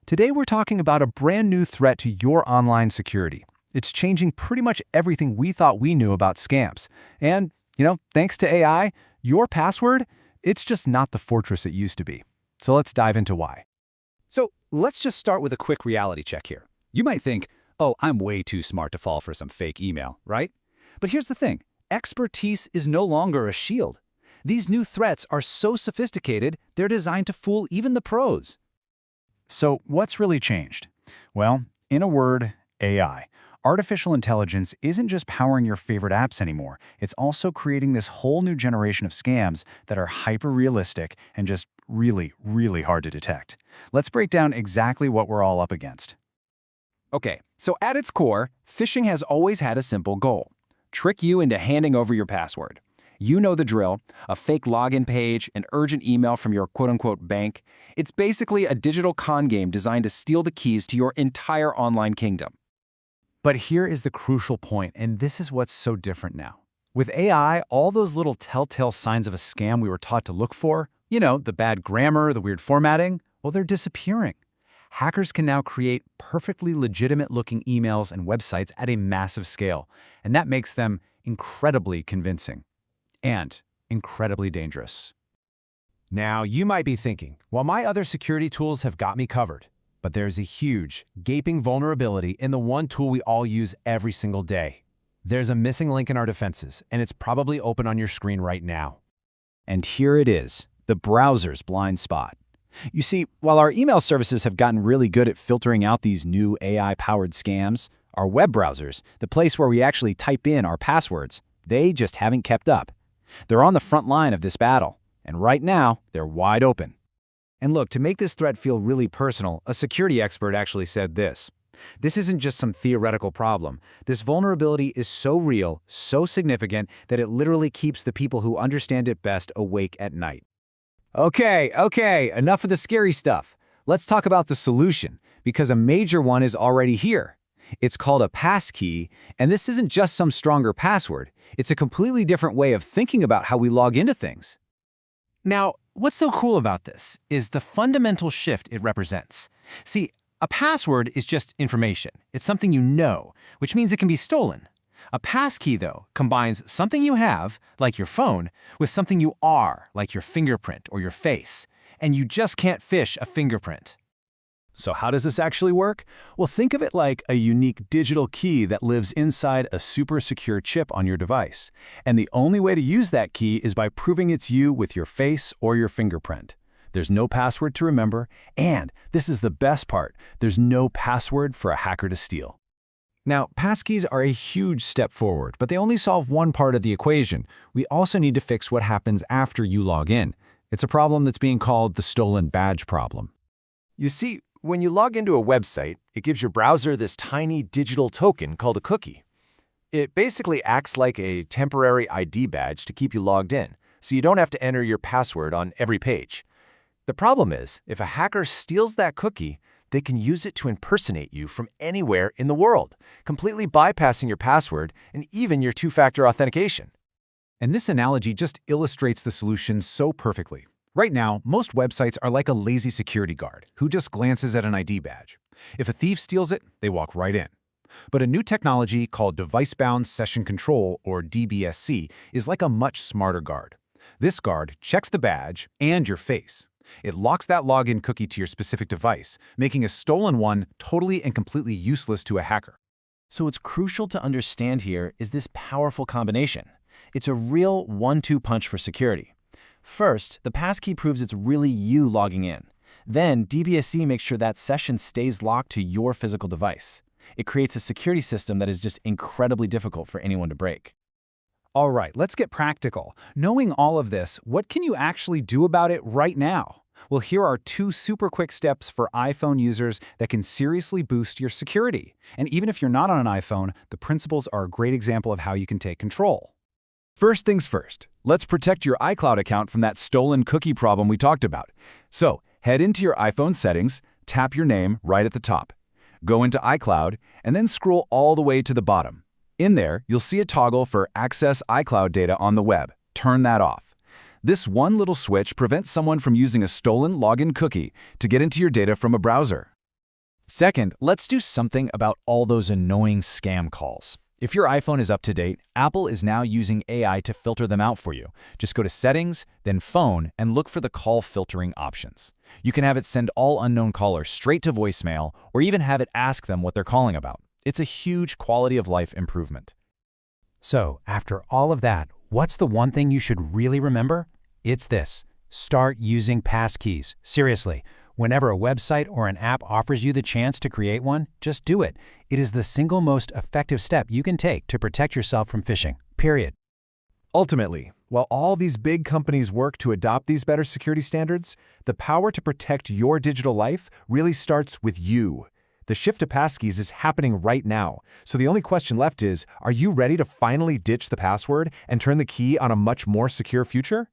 Today we're talking about a brand new threat to your online security. It's changing pretty much everything we thought we knew about scams. And, thanks to AI, your password, it's just not the fortress it used to be. So let's dive into why. So let's just start with a quick reality check here. You might think, oh, I'm way too smart to fall for some fake email, right? But here's the thing. Expertise is no longer a shield. These new threats are so sophisticated, they're designed to fool even the pros. So what's really changed? Well, in a word, AI. Artificial intelligence isn't just powering your favorite apps anymore. It's also creating this whole new generation of scams that are hyper-realistic and just really, really hard to detect. Let's break down exactly what we're all up against. Okay, so at its core, phishing has always had a simple goal. Trick you into handing over your password. You know the drill, a fake login page, an urgent email from your quote-unquote bank. It's basically a digital con game designed to steal the keys to your entire online kingdom. But here is the crucial point, and this is what's so different now. With AI, all those little telltale signs of a scam we were taught to look for, the bad grammar, the weird formatting, well, they're disappearing. Hackers can now create perfectly legitimate-looking emails and websites at a massive scale, and that makes them incredibly convincing. And incredibly dangerous. Now, you might be thinking, well, my other security tools have got me covered. But there's a huge, gaping vulnerability in the one tool we all use every single day. There's a missing link in our defenses, and it's probably open on your screen right now. And here it is, the browser's blind spot. You see, while our email services have gotten really good at filtering out these new AI-powered scams, our web browsers, the place where we actually type in our passwords, they just haven't kept up. They're on the front line of this battle, and right now, they're wide open. And look, to make this threat feel really personal, a security expert actually said this. This isn't just some theoretical problem. This vulnerability is so real, so significant, that it literally keeps the people who understand it best awake at night. Okay, enough of the scary stuff. Let's talk about the solution, because a major one is already here. It's called a passkey, and this isn't just some stronger password. It's a completely different way of thinking about how we log into things. Now, what's so cool about this is the fundamental shift it represents. See, a password is just information. It's something you know, which means it can be stolen. A passkey, though, combines something you have, like your phone, with something you are, like your fingerprint or your face. And you just can't phish a fingerprint. So how does this actually work? Well, think of it like a unique digital key that lives inside a super secure chip on your device. And the only way to use that key is by proving it's you with your face or your fingerprint. There's no password to remember, and this is the best part, there's no password for a hacker to steal. Now, passkeys are a huge step forward, but they only solve one part of the equation. We also need to fix what happens after you log in. It's a problem that's being called the stolen badge problem. You see, when you log into a website, it gives your browser this tiny digital token called a cookie. It basically acts like a temporary ID badge to keep you logged in, so you don't have to enter your password on every page. The problem is, if a hacker steals that cookie, they can use it to impersonate you from anywhere in the world, completely bypassing your password and even your two-factor authentication. And this analogy just illustrates the solution so perfectly. Right now, most websites are like a lazy security guard who just glances at an ID badge. If a thief steals it, they walk right in. But a new technology called Device-Bound Session Control, or DBSC, is like a much smarter guard. This guard checks the badge and your face. It locks that login cookie to your specific device, making a stolen one totally and completely useless to a hacker. So what's crucial to understand here is this powerful combination. It's a real one-two punch for security. First, the passkey proves it's really you logging in. Then, DBSC makes sure that session stays locked to your physical device. It creates a security system that is just incredibly difficult for anyone to break. All right, let's get practical. Knowing all of this, what can you actually do about it right now? Well, here are 2 super quick steps for iPhone users that can seriously boost your security. And even if you're not on an iPhone, the principles are a great example of how you can take control. First things first, let's protect your iCloud account from that stolen cookie problem we talked about. So, head into your iPhone settings, tap your name right at the top. Go into iCloud, and then scroll all the way to the bottom. In there, you'll see a toggle for Access iCloud Data on the web. Turn that off. This one little switch prevents someone from using a stolen login cookie to get into your data from a browser. Second, let's do something about all those annoying scam calls. If your iPhone is up to date, Apple is now using AI to filter them out for you. Just go to Settings, then Phone, and look for the call filtering options. You can have it send all unknown callers straight to voicemail, or even have it ask them what they're calling about. It's a huge quality of life improvement. So, after all of that, what's the one thing you should really remember? It's this: start using PassKeys. Seriously. Whenever a website or an app offers you the chance to create one, just do it. It is the single most effective step you can take to protect yourself from phishing, period. Ultimately, while all these big companies work to adopt these better security standards, the power to protect your digital life really starts with you. The shift to PassKeys is happening right now, so the only question left is, are you ready to finally ditch the password and turn the key on a much more secure future?